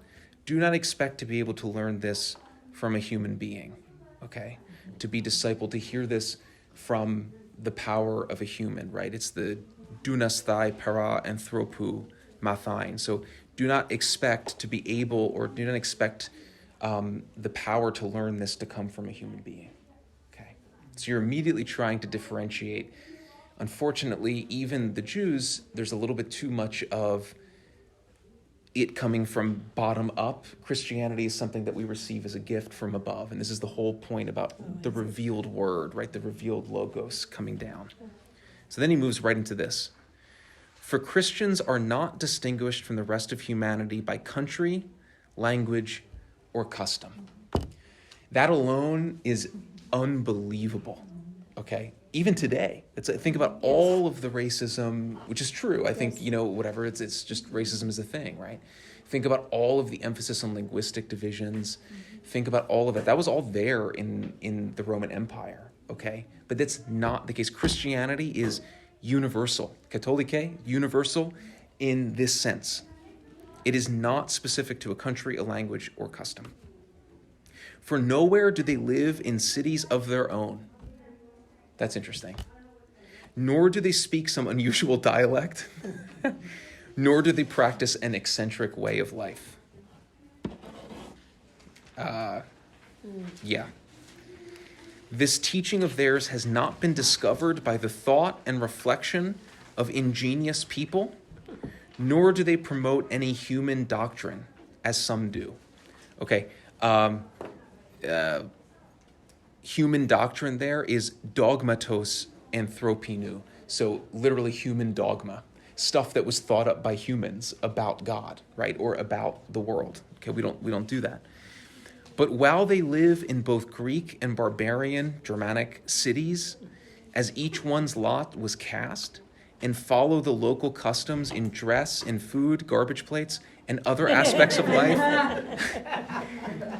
do not expect to be able to learn this from a human being, okay? To be discipled, to hear this from the power of a human, right? It's the dunasthai para anthropou mathain. So do not expect to be able, or do not expect the power to learn this to come from a human being. Okay, so you're immediately trying to differentiate. Unfortunately, even the Jews, there's a little bit too much of it coming from bottom up. Christianity is something that we receive as a gift from above, and this is the whole point about the revealed word, right? The revealed logos coming down. So then he moves right into this. For Christians are not distinguished from the rest of humanity by country, language, or custom. That alone is unbelievable, okay? Even today, think about all of the racism, which is true. I think, whatever, it's just racism is a thing, right? Think about all of the emphasis on linguistic divisions. Think about all of it. That was all there in the Roman Empire, okay? But that's not the case. Christianity is universal. Katholike, universal in this sense. It is not specific to a country, a language, or custom. For nowhere do they live in cities of their own. That's interesting. Nor do they speak some unusual dialect, nor do they practice an eccentric way of life. Yeah. This teaching of theirs has not been discovered by the thought and reflection of ingenious people, nor do they promote any human doctrine, as some do. Okay. human doctrine there is dogmatos anthropinu. So literally human dogma, stuff that was thought up by humans about God, right? Or about the world. Okay, we don't do that. But while they live in both Greek and barbarian Germanic cities, as each one's lot was cast, and follow the local customs in dress and food, garbage plates, and other aspects of life.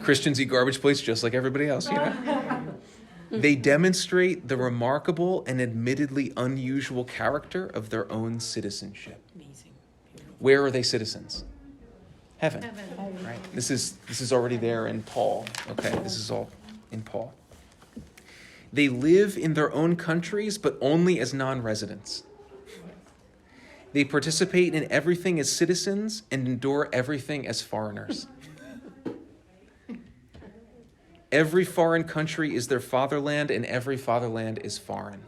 Christians eat garbage plates just like everybody else, you know? They demonstrate the remarkable and admittedly unusual character of their own citizenship. Amazing. Where are they citizens? Heaven. Heaven. Right. This is already there in Paul. Okay, this is all in Paul. They live in their own countries, but only as non-residents. They participate in everything as citizens and endure everything as foreigners. Every foreign country is their fatherland, and every fatherland is foreign.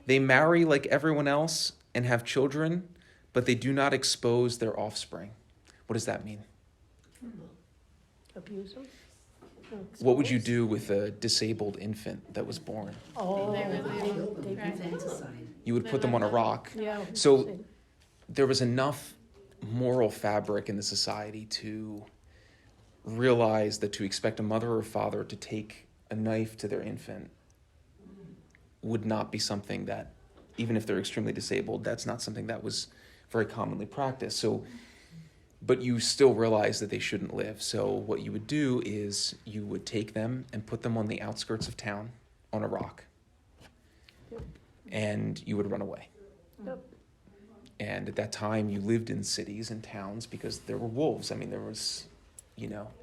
They marry like everyone else and have children, but they do not expose their offspring. What does that mean? Abuse them? What would you do with a disabled infant that was born? Oh, They would they- Right. Infanticide. You would put them on a rock. yeah. So there was enough moral fabric in the society to realize that to expect a mother or father to take a knife to their infant would not be something that, even if they're extremely disabled, that's not something that was very commonly practiced. So, but you still realize that they shouldn't live. So what you would do is you would take them and put them on the outskirts of town on a rock. And you would run away. Yep. And at that time, you lived in cities and towns because there were wolves. I mean, there was,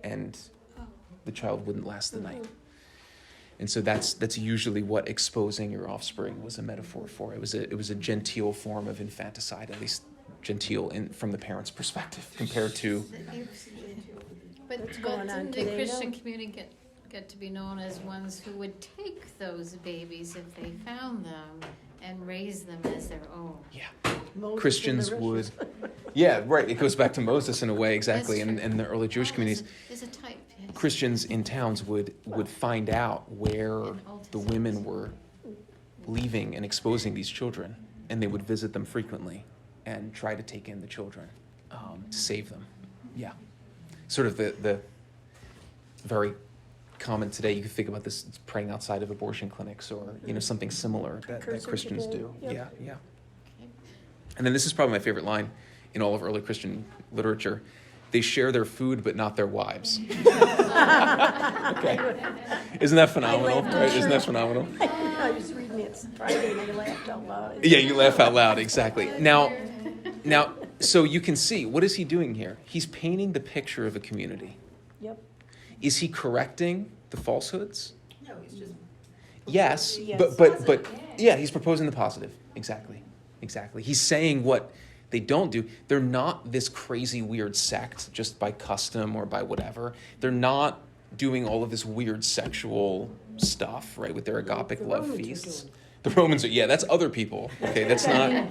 and the child wouldn't last the night. And so that's usually what exposing your offspring was a metaphor for. It was a genteel form of infanticide, at least genteel from the parents' perspective, compared to. But going on didn't the today, Christian no? community get to be known as ones who would take those babies if they found them and raise them as their own? Yeah. Moses Christians and the would. Russians. Yeah, right. It goes back to Moses in a way, exactly, That's true. and the early Jewish communities. There's a type, yes. Christians in towns would find out where In Old the Testament. women were leaving and exposing these children, and they would visit them frequently and try to take in the children to save them. Yeah, sort of the very common today. You can think about this praying outside of abortion clinics or something similar that Cursing Christians today. do. Yep. Yeah. Okay. And then this is probably my favorite line in all of early Christian literature. They share their food, but not their wives. Okay. Isn't that phenomenal? laughed Right? at Isn't that church. phenomenal? I was reading it Friday and I laughed out loud. Yeah, you laugh out loud, exactly. Now, so you can see, what is he doing here? He's painting the picture of a community. Yep. Is he correcting the falsehoods? No, he's just. Yes, Yes. but yeah, he's proposing the positive. Exactly. He's saying what they don't do. They're not this crazy weird sect just by custom or by whatever. They're not doing all of this weird sexual stuff, right, with their agapic The love Romans are feasts. doing. The Romans are, that's other people. Okay, that's not.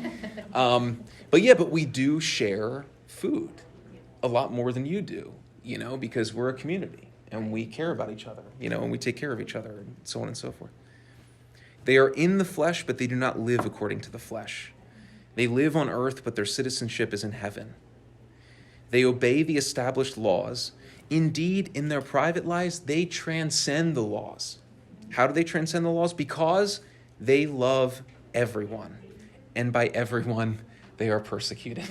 But we do share food a lot more than you do, because we're a community and we care about each other, and we take care of each other and so on and so forth. They are in the flesh, but they do not live according to the flesh. They live on earth, but their citizenship is in heaven. They obey the established laws. Indeed, in their private lives, they transcend the laws. How do they transcend the laws? Because they love everyone. And by everyone, they are persecuted.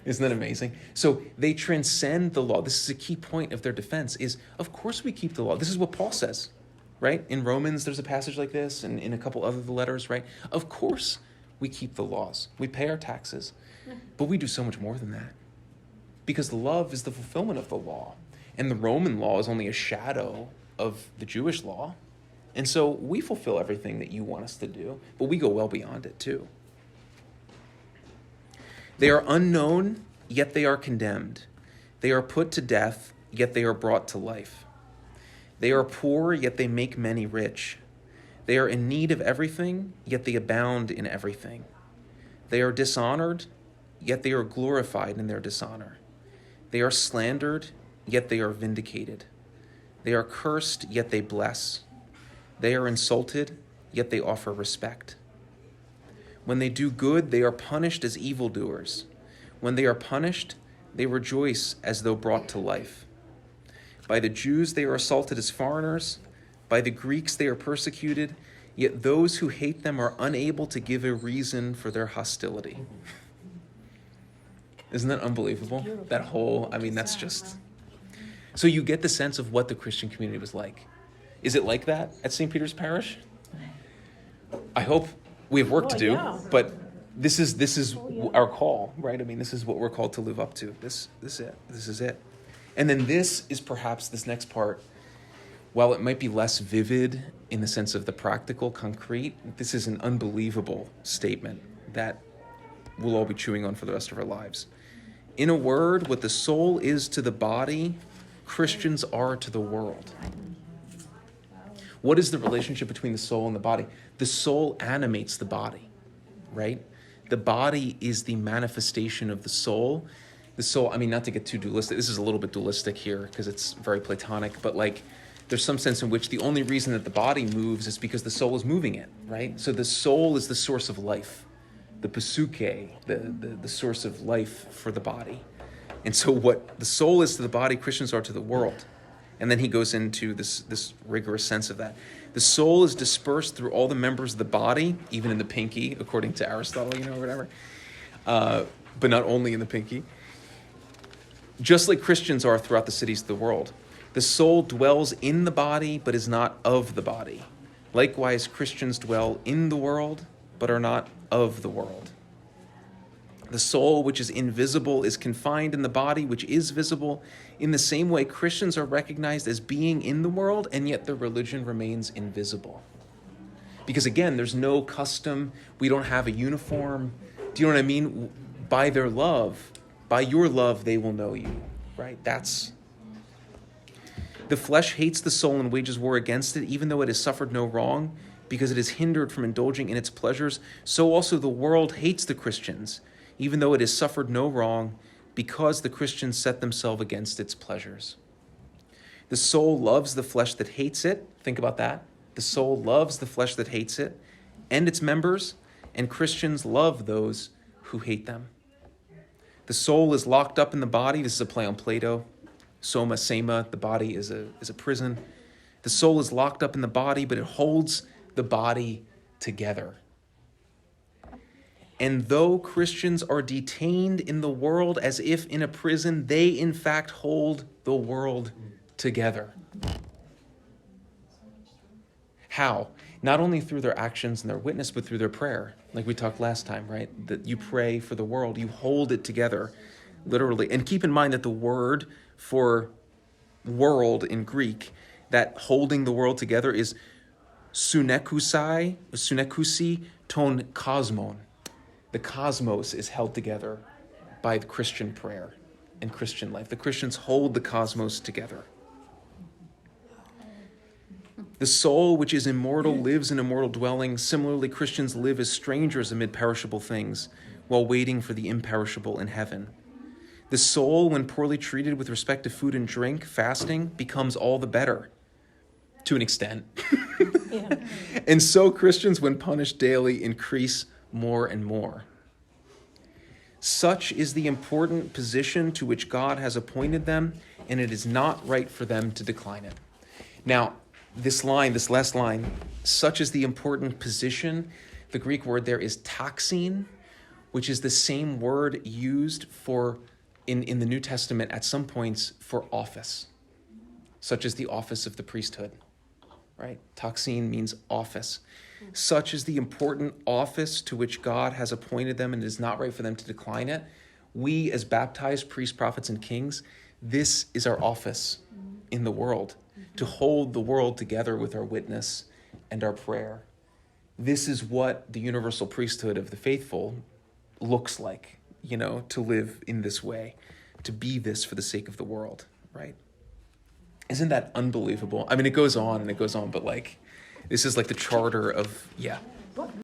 Isn't that amazing? So they transcend the law. This is a key point of their defense is, of course we keep the law. This is what Paul says, right? In Romans, there's a passage like this, and in a couple other letters, right? Of course we keep the laws. We pay our taxes. But we do so much more than that. Because love is the fulfillment of the law. And the Roman law is only a shadow of the Jewish law. And so we fulfill everything that you want us to do, but we go well beyond it too. They are unknown, yet they are condemned. They are put to death, yet they are brought to life. They are poor, yet they make many rich. They are in need of everything, yet they abound in everything. They are dishonored, yet they are glorified in their dishonor. They are slandered, yet they are vindicated. They are cursed, yet they bless. They are insulted, yet they offer respect. When they do good, they are punished as evildoers. When they are punished, they rejoice as though brought to life. By the Jews they are assaulted as foreigners. By the Greeks they are persecuted, yet those who hate them are unable to give a reason for their hostility. Isn't that unbelievable? That whole, that's just... So you get the sense of what the Christian community was like. Is it like that at St. Peter's Parish? I hope we have work to do, but this is our call, right? This is what we're called to live up to. This is it. And then this is perhaps this next part. While it might be less vivid in the sense of the practical, concrete, this is an unbelievable statement that we'll all be chewing on for the rest of our lives. In a word, what the soul is to the body, Christians are to the world. What is the relationship between the soul and the body? The soul animates the body, right? The body is the manifestation of the soul. The soul, not to get too dualistic, this is a little bit dualistic here because it's very Platonic, but there's some sense in which the only reason that the body moves is because the soul is moving it, right? So the soul is the source of life, the psuche, the source of life for the body. And so what the soul is to the body, Christians are to the world. And then he goes into this rigorous sense of that. The soul is dispersed through all the members of the body, even in the pinky, according to Aristotle, or whatever, but not only in the pinky. Just like Christians are throughout the cities of the world. The soul dwells in the body, but is not of the body. Likewise, Christians dwell in the world, but are not of the world. The soul, which is invisible, is confined in the body, which is visible. In the same way, Christians are recognized as being in the world, and yet their religion remains invisible. Because again, there's no custom. We don't have a uniform. Do you know what I mean? By their love, by your love, they will know you, right? The flesh hates the soul and wages war against it, even though it has suffered no wrong, because it is hindered from indulging in its pleasures. So also the world hates the Christians, even though it has suffered no wrong, because the Christians set themselves against its pleasures. The soul loves the flesh that hates it. Think about that. The soul loves the flesh that hates it and its members, and Christians love those who hate them. The soul is locked up in the body. This is a play on Plato. Soma, sema, the body is a prison. The soul is locked up in the body, but it holds the body together. And though Christians are detained in the world as if in a prison, they in fact hold the world together. How? Not only through their actions and their witness, but through their prayer. Like we talked last time, right? That you pray for the world, you hold it together, literally. And keep in mind that the word for world in Greek, that holding the world together is sunekusi ton kosmon. The cosmos is held together by the Christian prayer and Christian life. The Christians hold the cosmos together. The soul, which is immortal, lives in immortal dwellings. Similarly, Christians live as strangers amid perishable things while waiting for the imperishable in heaven. The soul, when poorly treated with respect to food and drink, fasting, becomes all the better, to an extent. Yeah. And so Christians, when punished daily, increase more and more. Such is the important position to which God has appointed them, and it is not right for them to decline it. Now, this last line, such is the important position, the Greek word there is taxine, which is the same word used for in the New Testament at some points for office, such as the office of the priesthood, right? Taxine means office. Such is the important office to which God has appointed them, and it is not right for them to decline it. We, as baptized priests, prophets, and kings, this is our office in the world, to hold the world together with our witness and our prayer. This is what the universal priesthood of the faithful looks like, to live in this way, to be this for the sake of the world, right? Isn't that unbelievable? It goes on and it goes on, but this is like the charter of,